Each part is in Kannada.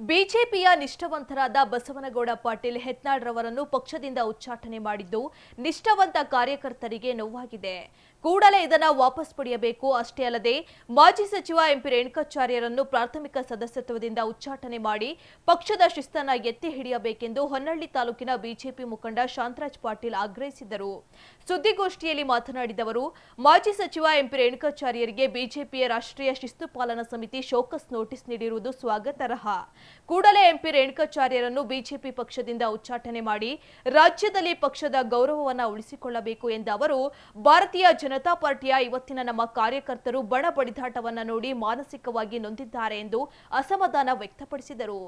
ಬಿಜೆಪಿಯ ನಿಷ್ಠಾವಂತರಾದ ಬಸವನಗೌಡ ಪಾಟೀಲ್ ಹೆತ್ನಾಳ್ರವರನ್ನು ಪಕ್ಷದಿಂದ ಉಚ್ಚಾಟನೆ ಮಾಡಿದ್ದು ನಿಷ್ಠಾವಂತ ಕಾರ್ಯಕರ್ತರಿಗೆ ನೋವಾಗಿದೆ. ಕೂಡಲೇ ಇದನ್ನು ವಾಪಸ್ ಪಡೆಯಬೇಕು. ಅಷ್ಟೇ ಅಲ್ಲದೆ ಮಾಜಿ ಸಚಿವ ಎಂಪಿ ರೇಣುಕಾಚಾರ್ಯರನ್ನು ಪ್ರಾಥಮಿಕ ಸದಸ್ಯತ್ವದಿಂದ ಉಚ್ಚಾಟನೆ ಮಾಡಿ ಪಕ್ಷದ ಶಿಸ್ತನ್ನು ಎತ್ತಿ ಹಿಡಿಯಬೇಕೆಂದು ಹೊನ್ನಳ್ಳಿ ತಾಲೂಕಿನ ಬಿಜೆಪಿ ಮುಖಂಡ ಶಾಂತರಾಜ್ ಪಾಟೀಲ್ ಆಗ್ರಹಿಸಿದರು. ಸುದ್ದಿಗೋಷ್ಠಿಯಲ್ಲಿ ಮಾತನಾಡಿದ ಅವರು, ಮಾಜಿ ಸಚಿವ ಎಂಪಿ ರೇಣುಕಾಚಾರ್ಯರಿಗೆ ಬಿಜೆಪಿಯ ರಾಷ್ಟ್ರೀಯ ಶಿಸ್ತು ಪಾಲನಾ ಸಮಿತಿ ಶೋಕಸ್ ನೋಟಿಸ್ ನೀಡಿರುವುದು ಸ್ವಾಗತಾರ್ಹ. ಕೂಡಲೇ ಎಂಪಿ ರೇಣುಕಾಚಾರ್ಯರನ್ನು ಬಿಜೆಪಿ ಪಕ್ಷದಿಂದ ಉಚ್ಚಾಟನೆ ಮಾಡಿ ರಾಜ್ಯದಲ್ಲಿ ಪಕ್ಷದ ಗೌರವವನ್ನು ಉಳಿಸಿಕೊಳ್ಳಬೇಕು ಎಂದ ಅವರು, ಭಾರತೀಯ ಜನತಾ ಪಾರ್ಟಿಯ ಇವತ್ತಿನ ನಮ್ಮ ಕಾರ್ಯಕರ್ತರು ಬಣ ಬಡಿದಾಟವನ್ನು ನೋಡಿ ಮಾನಸಿಕವಾಗಿ ನೊಂದಿದ್ದಾರೆ ಎಂದು ಅಸಮಾಧಾನ ವ್ಯಕ್ತಪಡಿಸಿದರು.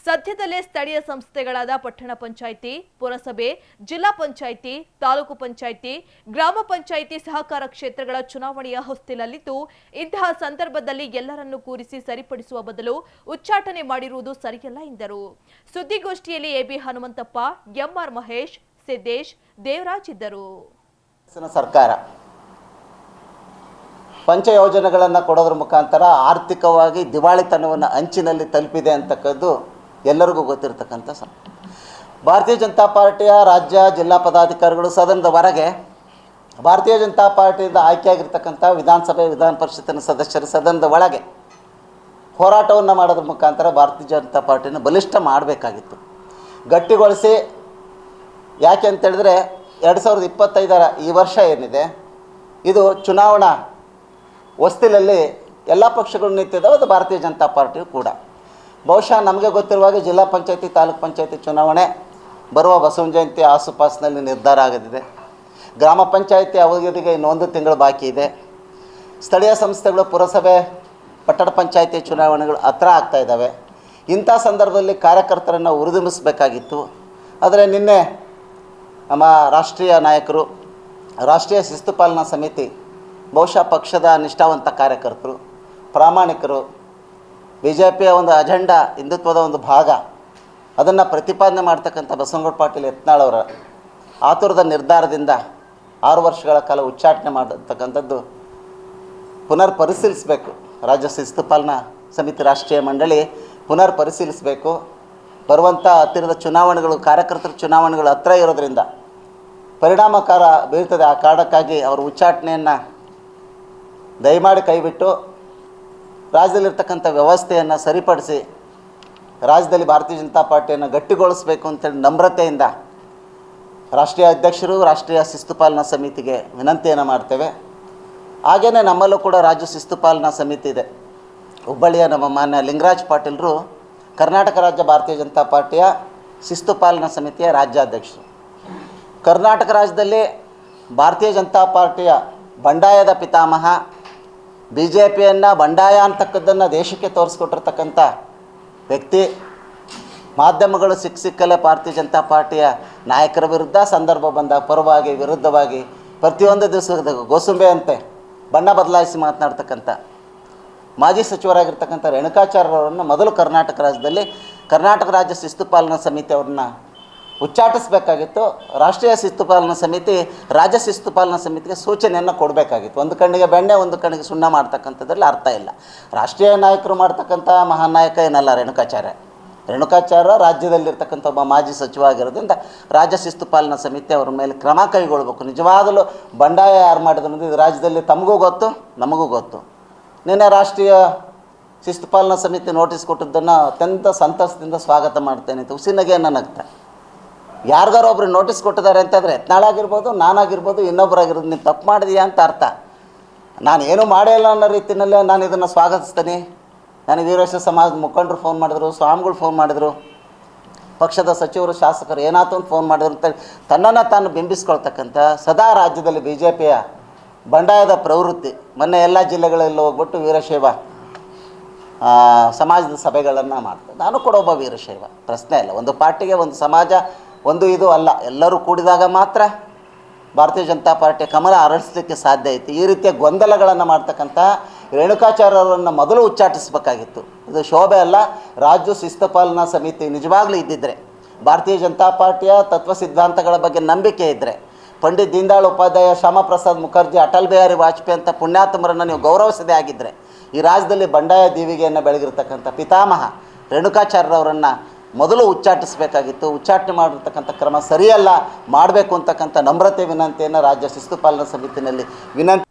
ಸದ್ಯದಲ್ಲೇ ಸ್ಥಳೀಯ ಸಂಸ್ಥೆಗಳಾದ ಪಟ್ಟಣ ಪಂಚಾಯಿತಿ, ಪುರಸಭೆ, ಜಿಲ್ಲಾ ಪಂಚಾಯಿತಿ, ತಾಲೂಕು ಪಂಚಾಯಿತಿ, ಗ್ರಾಮ ಪಂಚಾಯಿತಿ ಸಹಕಾರ ಕ್ಷೇತ್ರಗಳ ಚುನಾವಣೆಯ ಹೊಸ್ತಿಲಲ್ಲಿದ್ದು, ಇಂತಹ ಸಂದರ್ಭದಲ್ಲಿ ಎಲ್ಲರನ್ನೂ ಕೂರಿಸಿ ಸರಿಪಡಿಸುವ ಬದಲು ಉಚ್ಚಾಟನೆ ಮಾಡಿರುವುದು ಸರಿಯಲ್ಲ ಎಂದರು. ಸುದ್ದಿಗೋಷ್ಠಿಯಲ್ಲಿ ಎಬಿ ಹನುಮಂತಪ್ಪ, ಎಂಆರ್ ಮಹೇಶ್, ಸಿದ್ದೇಶ್, ದೇವರಾಜ್ ಇದ್ದರು. ಸರ್ಕಾರ ಪಂಚ ಯೋಜನೆಗಳನ್ನು ಕೊಡೋದ್ರ ಮುಖಾಂತರ ಆರ್ಥಿಕವಾಗಿ ದಿವಾಳಿತನವನ್ನು ಅಂಚಿನಲ್ಲಿ ತಲುಪಿದೆ ಅಂತಕ್ಕದ್ದು ಎಲ್ಲರಿಗೂ ಗೊತ್ತಿರತಕ್ಕಂಥ ಭಾರತೀಯ ಜನತಾ ಪಾರ್ಟಿಯ ರಾಜ್ಯ ಜಿಲ್ಲಾ ಪದಾಧಿಕಾರಿಗಳು ಸದನದ ಹೊರಗೆ ಭಾರತೀಯ ಜನತಾ ಪಾರ್ಟಿಯಿಂದ ಆಯ್ಕೆಯಾಗಿರ್ತಕ್ಕಂಥ ವಿಧಾನಸಭೆ ವಿಧಾನ ಪರಿಷತ್ತಿನ ಸದಸ್ಯರು ಸದನದ ಒಳಗೆ ಹೋರಾಟವನ್ನು ಮಾಡೋದ್ರ ಮುಖಾಂತರ ಭಾರತೀಯ ಜನತಾ ಪಾರ್ಟಿನ ಬಲಿಷ್ಠ ಮಾಡಬೇಕಾಗಿತ್ತು, ಗಟ್ಟಿಗೊಳಿಸಿ. ಯಾಕೆ ಅಂತೇಳಿದ್ರೆ 2025 ಈ ವರ್ಷ ಏನಿದೆ ಇದು ಚುನಾವಣಾ ಹೊಸ್ತಿಲಲ್ಲಿ ಎಲ್ಲ ಪಕ್ಷಗಳು ನಿಂತಿದ್ದಾವೆ, ಅದು ಭಾರತೀಯ ಜನತಾ ಪಾರ್ಟಿಯು ಕೂಡ. ಬಹುಶಃ ನಮಗೆ ಗೊತ್ತಿರುವಾಗ ಜಿಲ್ಲಾ ಪಂಚಾಯತಿ ತಾಲೂಕು ಪಂಚಾಯತಿ ಚುನಾವಣೆ ಬರುವ ಬಸವನ ಜಯಂತಿ ಆಸುಪಾಸಿನಲ್ಲಿ ನಿರ್ಧಾರ ಆಗದಿದೆ. ಗ್ರಾಮ ಪಂಚಾಯತಿ ಅವಧಿಗೆ ಇನ್ನೊಂದು ತಿಂಗಳು ಬಾಕಿ ಇದೆ. ಸ್ಥಳೀಯ ಸಂಸ್ಥೆಗಳು, ಪುರಸಭೆ, ಪಟ್ಟಣ ಪಂಚಾಯತಿ ಚುನಾವಣೆಗಳು ಹತ್ರ ಆಗ್ತಾ ಇದ್ದಾವೆ. ಇಂಥ ಸಂದರ್ಭದಲ್ಲಿ ಕಾರ್ಯಕರ್ತರನ್ನು ಹುರಿದುಂಬಿಸಬೇಕಾಗಿತ್ತು. ಆದರೆ ನಿನ್ನೆ ನಮ್ಮ ರಾಷ್ಟ್ರೀಯ ನಾಯಕರು, ರಾಷ್ಟ್ರೀಯ ಶಿಸ್ತು ಪಾಲನಾ ಸಮಿತಿ, ಬಹುಶಃ ಪಕ್ಷದ ನಿಷ್ಠಾವಂತ ಕಾರ್ಯಕರ್ತರು, ಪ್ರಾಮಾಣಿಕರು, ಬಿ ಜೆ ಪಿಯ ಒಂದು ಅಜೆಂಡಾ, ಹಿಂದುತ್ವದ ಒಂದು ಭಾಗ, ಅದನ್ನು ಪ್ರತಿಪಾದನೆ ಮಾಡ್ತಕ್ಕಂಥ ಬಸವನಗೌಡ ಪಾಟೀಲ್ ಯತ್ನಾಳ್ ಅವರ ಆತುರದ ನಿರ್ಧಾರದಿಂದ 6 ವರ್ಷಗಳ ಕಾಲ ಉಚ್ಚಾಟನೆ ಮಾಡತಕ್ಕಂಥದ್ದು ಪುನರ್ ಪರಿಶೀಲಿಸಬೇಕು. ರಾಜ್ಯ ಶಿಸ್ತು ಪಾಲನಾ ಸಮಿತಿ ರಾಷ್ಟ್ರೀಯ ಮಂಡಳಿ ಪುನರ್ ಪರಿಶೀಲಿಸಬೇಕು. ಬರುವಂಥ ಹತ್ತಿರದ ಚುನಾವಣೆಗಳು, ಕಾರ್ಯಕರ್ತರ ಚುನಾವಣೆಗಳು ಹತ್ತಿರ ಇರೋದರಿಂದ ಪರಿಣಾಮಕಾರ ಬೀಳ್ತದೆ. ಆ ಕಾರಣಕ್ಕಾಗಿ ಅವರ ಉಚ್ಚಾಟನೆಯನ್ನು ದಯಮಾಡಿ ಕೈಬಿಟ್ಟು ರಾಜ್ಯದಲ್ಲಿರ್ತಕ್ಕಂಥ ವ್ಯವಸ್ಥೆಯನ್ನು ಸರಿಪಡಿಸಿ ರಾಜ್ಯದಲ್ಲಿ ಭಾರತೀಯ ಜನತಾ ಪಾರ್ಟಿಯನ್ನು ಗಟ್ಟಿಗೊಳಿಸಬೇಕು ಅಂತೇಳಿ ನಮ್ರತೆಯಿಂದ ರಾಷ್ಟ್ರೀಯ ಅಧ್ಯಕ್ಷರು, ರಾಷ್ಟ್ರೀಯ ಶಿಸ್ತು ಪಾಲನಾ ಸಮಿತಿಗೆ ವಿನಂತಿಯನ್ನು ಮಾಡ್ತೇವೆ. ಹಾಗೆಯೇ ನಮ್ಮಲ್ಲೂ ಕೂಡ ರಾಜ್ಯ ಶಿಸ್ತು ಪಾಲನಾ ಸಮಿತಿ ಇದೆ. ಹುಬ್ಬಳ್ಳಿಯ ನಮ್ಮ ಮಾನ್ಯ ಲಿಂಗರಾಜ್ ಪಾಟೀಲರು ಕರ್ನಾಟಕ ರಾಜ್ಯ ಭಾರತೀಯ ಜನತಾ ಪಾರ್ಟಿಯ ಶಿಸ್ತು ಪಾಲನಾ ಸಮಿತಿಯ ರಾಜ್ಯಾಧ್ಯಕ್ಷರು. ಕರ್ನಾಟಕ ರಾಜ್ಯದಲ್ಲಿ ಭಾರತೀಯ ಜನತಾ ಪಾರ್ಟಿಯ ಬಂಡಾಯದ ಪಿತಾಮಹ, ಬಿ ಜೆ ಪಿಯನ್ನು ಬಂಡಾಯ ಅಂತಕ್ಕದ್ದನ್ನು ದೇಶಕ್ಕೆ ತೋರಿಸ್ಕೊಟ್ಟಿರ್ತಕ್ಕಂಥ ವ್ಯಕ್ತಿ. ಮಾಧ್ಯಮಗಳು ಸಿಕ್ಕಲ್ಲೇ ಭಾರತೀಯ ಜನತಾ ಪಾರ್ಟಿಯ ನಾಯಕರ ವಿರುದ್ಧ ಸಂದರ್ಭ ಬಂದಾಗ ಪರವಾಗಿ ವಿರುದ್ಧವಾಗಿ ಪ್ರತಿಯೊಂದು ದಿವಸದ ಗೋಸುಂಬೆ ಅಂತೆ ಬಣ್ಣ ಬದಲಾಯಿಸಿ ಮಾತನಾಡ್ತಕ್ಕಂಥ ಮಾಜಿ ಸಚಿವರಾಗಿರ್ತಕ್ಕಂಥ ರೇಣುಕಾಚಾರ್ಯರವರನ್ನು ಮೊದಲು ಕರ್ನಾಟಕ ರಾಜ್ಯದಲ್ಲಿ ಕರ್ನಾಟಕ ರಾಜ್ಯ ಶಿಸ್ತು ಪಾಲನಾ ಸಮಿತಿ ಅವ್ರನ್ನ ಉಚ್ಚಾಟಿಸಬೇಕಾಗಿತ್ತು. ರಾಷ್ಟ್ರೀಯ ಶಿಸ್ತು ಪಾಲನಾ ಸಮಿತಿ ರಾಜ್ಯ ಶಿಸ್ತು ಪಾಲನಾ ಸಮಿತಿಗೆ ಸೂಚನೆಯನ್ನು ಕೊಡಬೇಕಾಗಿತ್ತು. ಒಂದು ಕಣ್ಣಿಗೆ ಬೆಣ್ಣೆ, ಒಂದು ಕಣ್ಣಿಗೆ ಸುಣ್ಣ ಮಾಡ್ತಕ್ಕಂಥದ್ರಲ್ಲಿ ಅರ್ಥ ಇಲ್ಲ. ರಾಷ್ಟ್ರೀಯ ನಾಯಕರು ಮಾಡ್ತಕ್ಕಂಥ ಮಹಾನ್ ನಾಯಕ ಏನಲ್ಲ ರೇಣುಕಾಚಾರ್ಯ. ರೇಣುಕಾಚಾರ್ಯ ರಾಜ್ಯದಲ್ಲಿರ್ತಕ್ಕಂಥ ಒಬ್ಬ ಮಾಜಿ ಸಚಿವ ಆಗಿರೋದ್ರಿಂದ ರಾಜ್ಯ ಶಿಸ್ತು ಪಾಲನಾ ಸಮಿತಿ ಅವ್ರ ಮೇಲೆ ಕ್ರಮ ಕೈಗೊಳ್ಳಬೇಕು. ನಿಜವಾಗಲೂ ಬಂಡಾಯ ಯಾರು ಮಾಡಿದ್ರು ಅನ್ನೋದು ಇದು ರಾಜ್ಯದಲ್ಲಿ ತಮಗೂ ಗೊತ್ತು, ನಮಗೂ ಗೊತ್ತು. ನಿನ್ನೆ ರಾಷ್ಟ್ರೀಯ ಶಿಸ್ತು ಪಾಲನಾ ಸಮಿತಿ ನೋಟಿಸ್ ಕೊಟ್ಟಿದ್ದನ್ನು ಅತ್ಯಂತ ಸಂತಸದಿಂದ ಸ್ವಾಗತ ಮಾಡ್ತೇನೆ ಅಂತ ಹುಸಿನಗೆಯನ್ನು ನಗ್ತಾ. ಯಾರಿಗಾರು ಒಬ್ರು ನೋಟಿಸ್ ಕೊಟ್ಟಿದ್ದಾರೆ ಅಂತಂದರೆ ಯತ್ನಾಳಾಗಿರ್ಬೋದು, ನಾನಾಗಿರ್ಬೋದು, ಇನ್ನೊಬ್ಬರಾಗಿರ್ಬೋದು, ನೀನು ತಪ್ಪು ಮಾಡಿದೀಯಾ ಅಂತ ಅರ್ಥ. ನಾನು ಏನೂ ಮಾಡೇ ಇಲ್ಲ ಅನ್ನೋ ರೀತಿಯಲ್ಲೇ ನಾನು ಇದನ್ನು ಸ್ವಾಗತಿಸ್ತೀನಿ. ನನಗೆ ವೀರಶೈವ ಸಮಾಜದ ಮುಖಂಡರು ಫೋನ್ ಮಾಡಿದ್ರು, ಸ್ವಾಮಿಗಳು ಫೋನ್ ಮಾಡಿದ್ರು, ಪಕ್ಷದ ಸಚಿವರು, ಶಾಸಕರು ಏನಾಯ್ತು ಅಂತ ಫೋನ್ ಮಾಡಿದ್ರು ಅಂತೇಳಿ ತನ್ನನ್ನು ತಾನು ಬಿಂಬಿಸ್ಕೊಳ್ತಕ್ಕಂಥ ಸದಾ ರಾಜ್ಯದಲ್ಲಿ ಬಿ ಜೆ ಪಿಯ ಬಂಡಾಯದ ಪ್ರವೃತ್ತಿ. ಮೊನ್ನೆ ಎಲ್ಲ ಜಿಲ್ಲೆಗಳಲ್ಲಿ ಹೋಗ್ಬಿಟ್ಟು ವೀರಶೈವ ಸಮಾಜದ ಸಭೆಗಳನ್ನು ಮಾಡ್ತಾರೆ. ನಾನು ಕೂಡ ಒಬ್ಬ ವೀರಶೈವ, ಪ್ರಶ್ನೆ ಇಲ್ಲ. ಒಂದು ಪಾರ್ಟಿಗೆ ಒಂದು ಸಮಾಜ, ಒಂದು ಇದು ಅಲ್ಲ, ಎಲ್ಲರೂ ಕೂಡಿದಾಗ ಮಾತ್ರ ಭಾರತೀಯ ಜನತಾ ಪಾರ್ಟಿಯ ಕಮಲ ಅರಳಿಸಲಿಕ್ಕೆ ಸಾಧ್ಯ ಐತಿ. ಈ ರೀತಿಯ ಗೊಂದಲಗಳನ್ನು ಮಾಡ್ತಕ್ಕಂಥ ರೇಣುಕಾಚಾರ್ಯರನ್ನು ಮೊದಲು ಉಚ್ಚಾಟಿಸಬೇಕಾಗಿತ್ತು. ಇದು ಶೋಭೆ ಅಲ್ಲ. ರಾಜ್ಯ ಶಿಸ್ತು ಪಾಲನಾ ಸಮಿತಿ ನಿಜವಾಗ್ಲೂ ಇದ್ದಿದ್ದರೆ, ಭಾರತೀಯ ಜನತಾ ಪಾರ್ಟಿಯ ತತ್ವ ಸಿದ್ಧಾಂತಗಳ ಬಗ್ಗೆ ನಂಬಿಕೆ ಇದ್ದರೆ, ಪಂಡಿತ್ ದೀನದಯಾಳ್ ಉಪಾಧ್ಯಾಯ, ಶ್ಯಾಮ ಪ್ರಸಾದ್ ಮುಖರ್ಜಿ, ಅಟಲ್ ಬಿಹಾರಿ ವಾಜಪೇಯಿ ಅಂತ ಪುಣ್ಯಾತ್ಮರನ್ನು ನೀವು ಗೌರವಿಸದೇ ಆಗಿದ್ದರೆ, ಈ ರಾಜ್ಯದಲ್ಲಿ ಬಂಡಾಯ ದೀವಿಗೆಯನ್ನು ಬೆಳಗಿರ್ತಕ್ಕಂಥ ಪಿತಾಮಹ ರೇಣುಕಾಚಾರ್ಯರವರನ್ನು ಮೊದಲು ಉಚ್ಚಾಟಿಸಬೇಕಾಗಿತ್ತು. ಉಚ್ಚಾಟನೆ ಮಾಡಿರ್ತಕ್ಕಂಥ ಕ್ರಮ ಸರಿಯಲ್ಲ, ಮಾಡಬೇಕು ಅಂತಕ್ಕಂಥ ನಮ್ರತೆ ವಿನಂತಿಯನ್ನು ರಾಜ್ಯ ಶಿಸ್ತು ಪಾಲನಾ ಸಮಿತಿನಲ್ಲಿ ವಿನಂತಿ